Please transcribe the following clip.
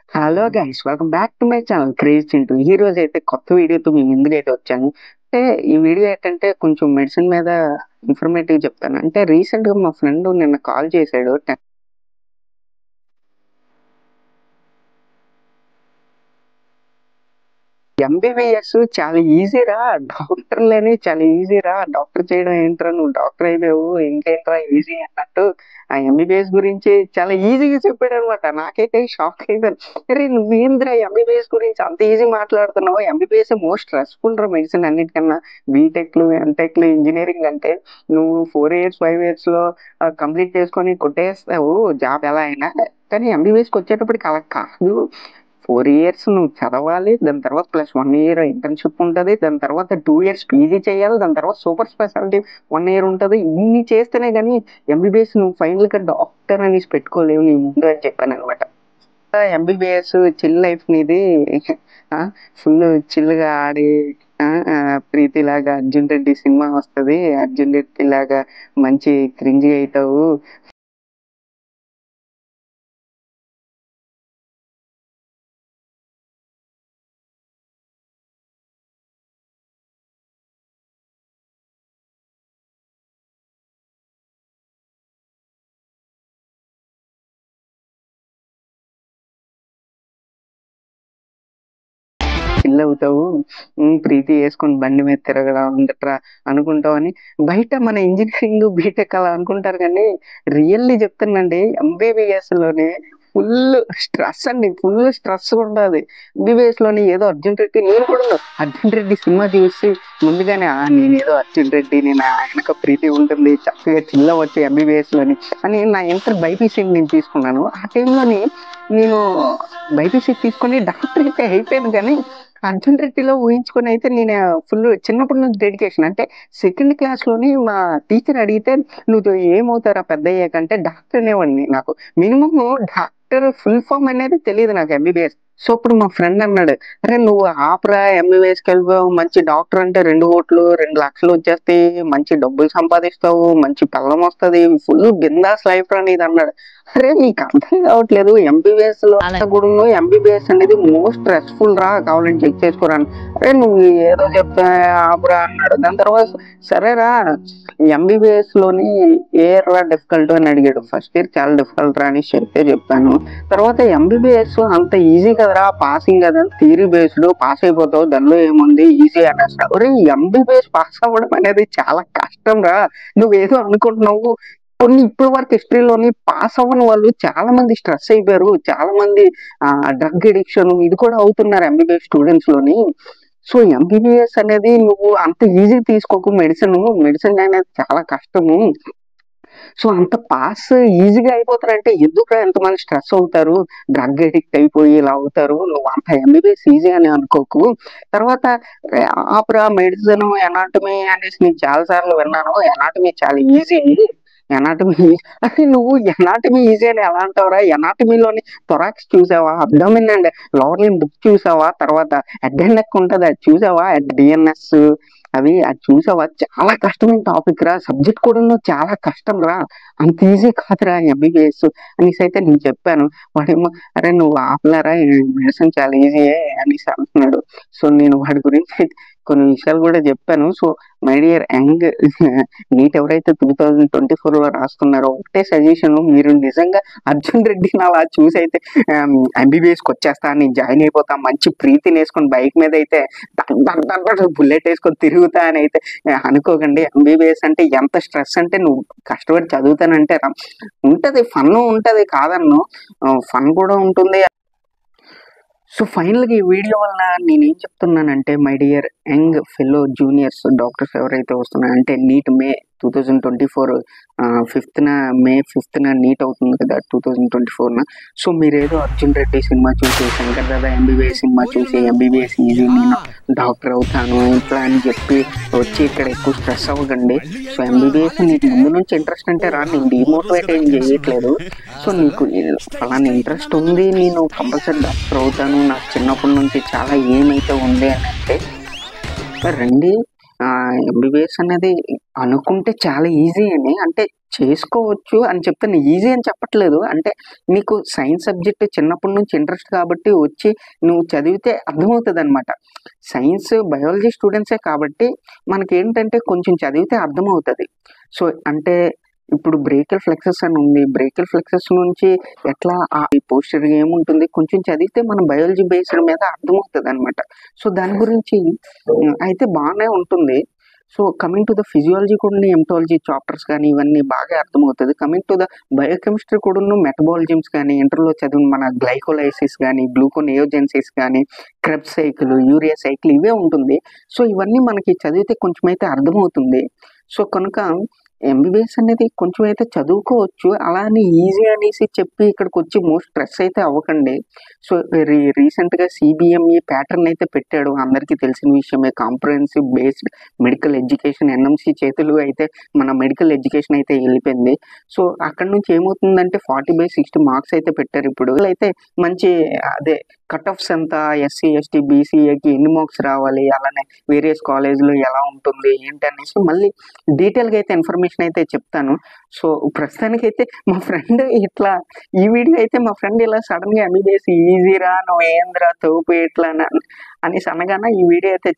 Hello guys, welcome back to my channel craze Chintu. ఈ రోజు అయితే కొత్త వీడియోతో మీ ముందుకైతే వచ్చాను. అంటే ఈ వీడియో ఏంటంటే కొంచెం మెడిసిన్ మీద ఇన్ఫర్మేటివ్ చెప్తాను. అంటే రీసెంట్ గా మా ఫ్రెండ్ నిన్న కాల్ చేశాడు. ఎంబీబీఎస్ చాలా ఈజీరా, డాక్టర్లని చాలా ఈజీరా, డాక్టర్ చేయడం ఏంట్రా, నువ్వు డాక్టర్ అయిపోయావు ఇంకేంట్రా ఈజీ అన్నట్టు ఆ ఎంబీబీఎస్ గురించి చాలా ఈజీగా చెప్పాడు అనమాట. నాకైతే షాక్ అయిపోయాను. అరే నువ్వేంద్రా ఎంబీబీఎస్ గురించి అంత ఈజీ మాట్లాడుతున్నావు? ఎంబీబీఎస్ మోస్ట్ స్ట్రెస్ఫుల్ రా మెడిసిన్ అన్నిటికన్నా. బీటెక్లు ఎంటెక్లు ఇంజనీరింగ్ అంటే నువ్వు 4 years 5 years లో కంప్లీట్ చేసుకొని కొట్టేస్తావు జాబ్ ఎలా అయినా. కానీ ఎంబీబీఎస్కి వచ్చేటప్పటికి అలా కాదు. 4 years నువ్వు చదవాలి, దాని తర్వాత +1 year ఇంటర్న్షిప్ ఉంటుంది, దాని తర్వాత 2 years పీజీ చేయాలి, దాని తర్వాత సూపర్ స్పెషాలిటీ 1 year ఉంటుంది. ఇన్ని చేస్తేనే కానీ ఎంబీబీఎస్ నువ్వు ఫైనల్ గా డాక్టర్ అనేసి పెట్టుకోలేవు నీ ముందు అని చెప్పాను అనమాట. ఎంబీబీఎస్ చిల్ లైఫ్ నీది, ఫుల్ చిల్గా ఆడి ప్రీతి లాగా అర్జున్ రెడ్డి సినిమా వస్తుంది, అర్జున్ రెడ్డి లాగా మంచి క్రింజ్ అవుతావు. చిల్ అవుతావు, ప్రీతి వేసుకొని బండి మీద తిరగడం ఉండట్రా అనుకుంటావు అని బయట మన ఇంజనీరింగ్ బీటెక్ అలా అనుకుంటారు. కానీ రియల్లీ చెప్తానండి, ఎంబీబీఎస్ లోనే ఫుల్ స్ట్రెస్ అండి, ఫుల్ స్ట్రెస్ ఉండదు. ఎంబీబీఎస్ లోని ఏదో అర్జున్ రెడ్డి, నేను కూడా అర్జున్ రెడ్డి సినిమా చూసి ముందుగానే నేనేదో అర్జున్ రెడ్డి, నేను వెనక ప్రీతి ఉంటుంది చక్కగా చిల్ల వచ్చి ఎంబీబీఎస్ లోని అని నా ఇంటర్ బైపీసీ నేను తీసుకున్నాను. ఆ టైంలోని నేను బైపీసీ తీసుకొని డాక్టర్ అయితే అయిపోయాను. కానీ అర్జున్ రెడ్డిలో ఊహించుకొని అయితే నేను ఫుల్ చిన్నప్పటి నుంచి డెడికేషన్. అంటే సెకండ్ క్లాస్ లోని మా టీచర్ అడిగితే నువ్వు ఏమవుతారా పెద్ద అయ్యాకంటే డాక్టర్ అనేవాడిని. నాకు మినిమం డాక్టర్ ఫుల్ ఫామ్ అనేది తెలియదు నాకు, ఎంబీబీఎస్. సో ఇప్పుడు మా ఫ్రెండ్ అన్నాడు, అరే నువ్వు ఆపరా ఎంబీబీఎస్కి వెళ్ళిపోయావు, మంచి డాక్టర్ అంటే 2 కోట్లు 2 లక్షలు వచ్చేస్తాయి, మంచి డబ్బులు సంపాదిస్తావు, మంచి పిల్లం వస్తుంది, ఫుల్ బిందాస్ లైఫ్ రా నీది అన్నాడు. అరే నీకు అర్థం కావట్లేదు, ఎంబీబీఎస్ లో కూడా ఎంబీబీఎస్ అనేది మోస్ట్ స్ట్రెస్ఫుల్ రా, కావాలని చెక్ చేసుకోరా. అరే నువ్వు ఏదో చెప్తా ఆపురా అన్నాడు. దాని తర్వాత సరేరా ఎంబీబీఎస్ లోని ఏ రా డిఫికల్ట్ అని అడిగాడు. ఫస్ట్ ఇయర్ చాలా డిఫికల్ట్ రా అని చెప్పాను. తర్వాత ఎంబీబీఎస్ అంత ఈజీ కదరా, పాసింగ్ కదా, థియరీ బేస్డ్ పాస్ అయిపోతావు, దానిలో ఏముంది ఈజీ అనేస్తావు. ఒరే ఎంబీబీఎస్ పాస్ అవ్వడం అనేది చాలా కష్టం రా, నువ్వేదో అనుకుంటున్నావు. కొన్ని ఇప్పటి వరకు హిస్టరీలోని పాస్ అవ్వని వాళ్ళు చాలా మంది స్ట్రెస్ అయిపోయారు, చాలా మంది డ్రగ్ ఎడిక్షన్ ఇది కూడా అవుతున్నారు ఎంబీబీఎస్ స్టూడెంట్స్ లోని. సో ఎంబీబీఎస్ అనేది నువ్వు అంత ఈజీ తీసుకోకు, మెడిసిన్ అనేది చాలా కష్టము. సో అంత పాస్ ఈజీగా అయిపోతారంటే ఎందుకు ఎంతమంది స్ట్రెస్ అవుతారు, డ్రగ్ ఎడిక్ట్ అయిపోయి ఇలా అవుతారు, నువ్వు అంత ఎంబీబీఎస్ ఈజీ అని అనుకోకు. తర్వాత ఆపరా మెడిసిన్ ఎనాటమీ అనేసి నేను చాలా సార్లు విన్నాను, ఎనాటమీ చాలా ఈజీ, ఎనాటమీ అంటే నువ్వు ఎనాటమీ ఈజీ అని ఎలా అంటావురా? ఎనాటమీలోని థొరాక్స్ చూసావా, abdomen and lower limb book చూసావా, తర్వాత హెడ్ అండ్ నెక్ ఉంటుంది అది చూసావా, డిఎన్ఎస్ అది చూసావా? చాలా కష్టమైన టాపిక్ రా, సబ్జెక్ట్ కూడా చాలా కష్టం రా, అంత ఈజీ కాదురా ఎంబీబీఎస్ అనేసి అయితే నేను చెప్పాను. వాడేమో అరే నువ్వు ఆపలేరా మెడిసిన్ చాలా ఈజీ అనేసి అంటున్నాడు. సో నేను వాడి గురించి కొన్ని విషయాలు కూడా చెప్పాను. So my dear young NEET ఎవరైతే 2024 లో రాస్తున్నారో ఒకటే సజెషన్, మీరు నిజంగా అర్జున్ రెడ్డిని అలా చూసి అయితే ఎంబీబీఎస్కి వచ్చేస్తా, నేను జాయిన్ అయిపోతా, మంచి ప్రీతిని వేసుకొని బైక్ మీద అయితే బుల్లెట్ వేసుకొని తిరుగుతా అని అయితే అనుకోకండి. ఎంబీబీఎస్ అంటే ఎంత స్ట్రెస్ అంటే, నువ్వు కష్టపడి చదువుతానంటే ఉంటది, ఫన్ ఉంటది కాదన్ను, ఫన్ కూడా ఉంటుంది. సో ఫైనల్గా ఈ వీడియో వల్ల నేనేం చెప్తున్నానంటే, my dear young fellow juniors doctors ఎవరైతే వస్తున్నారంటే, నీట్ మే 2024 మే 5th నీట్ అవుతుంది కదా 2024. సో మీరేదో అర్జున్ రెడ్డి సినిమా చూసి, శంకర్ దాదా ఎంబీబీఎస్ సినిమా చూసి ఎంబీబీఎస్ ఈజీ నేను డాక్టర్ అవుతాను ఇట్లా అని చెప్పి వచ్చి ఇక్కడ ఎక్కువ స్ట్రెస్ అవ్వకండి. సో ఎంబీబీఎస్ నీకు ముందు నుంచి ఇంట్రెస్ట్ అంటే రా, నేను డిమోటివేట్ ఏం చేయట్లేదు. సో నీకు అలానే ఇంట్రెస్ట్ ఉంది, నేను కంపల్సరీ డాక్టర్ అవుతాను, నాకు చిన్నప్పటి నుంచి చాలా ఏమైతే ఉంది అని అంటే రండి. ఎంబీబీఎస్ అనేది అనుకుంటే చాలా ఈజీ అని, అంటే చేసుకోవచ్చు అని చెప్తాను. ఈజీ అని చెప్పట్లేదు. అంటే నీకు సైన్స్ సబ్జెక్ట్ చిన్నప్పటి నుంచి ఇంట్రెస్ట్ కాబట్టి వచ్చి నువ్వు చదివితే అర్థమవుతదనమాట. సైన్స్, బయాలజీ స్టూడెంట్సే కాబట్టి మనకేంటంటే కొంచెం చదివితే అర్థమవుతది. సో, అంటే ఇప్పుడు బ్రేకియల్ ఫ్లెక్సస్ అని ఉంది. బ్రేకియల్ ఫ్లెక్సస్ నుంచి ఎట్లా పోస్చర్ ఏముంటుంది కొంచెం చదివితే మనం బయాలజీ బేస్డ్ మీద అర్థమవుతదనమాట. సో, దాని గురించి అయితే బానే ఉంటుంది. So, coming to the physiology కూడాను ఎంటాలజీ చాప్టర్స్ గానీ ఇవన్నీ బాగా అర్థమవుతది. కమింగ్ టు ద బయోకెమిస్ట్రీ కూడాను మెటబాలిజమ్స్ గానీ, ఇంటర్‌లో చదివిన మన గ్లైకోలైసిస్ గానీ, గ్లూకోనియోజెన్సిస్ గానీ, క్రెబ్స్ సైకిల్, యూరియా సైకిల్ ఇవే ఉంటుంది. సో, ఇవన్నీ మనకి చదివితే కొంచెమైతే అర్థమవుతుంది. సో, కనుక ఎంబీబీఎస్ అనేది కొంచెం అయితే చదువుకోవచ్చు. అలా అని ఈజీ అనేసి చెప్పి ఇక్కడికొచ్చి స్ట్రెస్ అయితే అవ్వకండి. సో, రీసెంట్‌గా సీబీఎంఈ ప్యాటర్న్ అయితే పెట్టాడు. అందరికీ తెలిసిన విషయమే. Comprehensive based medical education NMC చేతులు అయితే మన మెడికల్ ఎడ్యుకేషన్ అయితే ఎళ్ళిపోయింది. సో, అక్కడి నుంచి ఏమవుతుందంటే 40/60 మార్క్స్ అయితే పెట్టారు ఇప్పుడు. అయితే మంచి అదే కట్ ఆఫ్స్ ఎంత ఎస్సీ, ఎస్టీ, బీసీఏకి ఎన్ని మార్క్స్ రావాలి, అలానే వేరియస్ కాలేజ్‌లో ఎలా ఉంటుంది, ఏంటనేసి మళ్ళీ డీటెయిల్‌గా అయితే ఇన్ఫర్మేషన్ అయితే చెప్తాను. సో, ప్రస్తుతానికైతే మా ఫ్రెండ్ ఇట్లా ఈ వీడియో అయితే మా ఫ్రెండ్ ఇలా సడెన్‌గా ఎంబీబీఎస్ ఈజీరా నువ్వేందిరా తోపు ఇట్లా అనేసి అనగానే ఈ వీడియో అయితే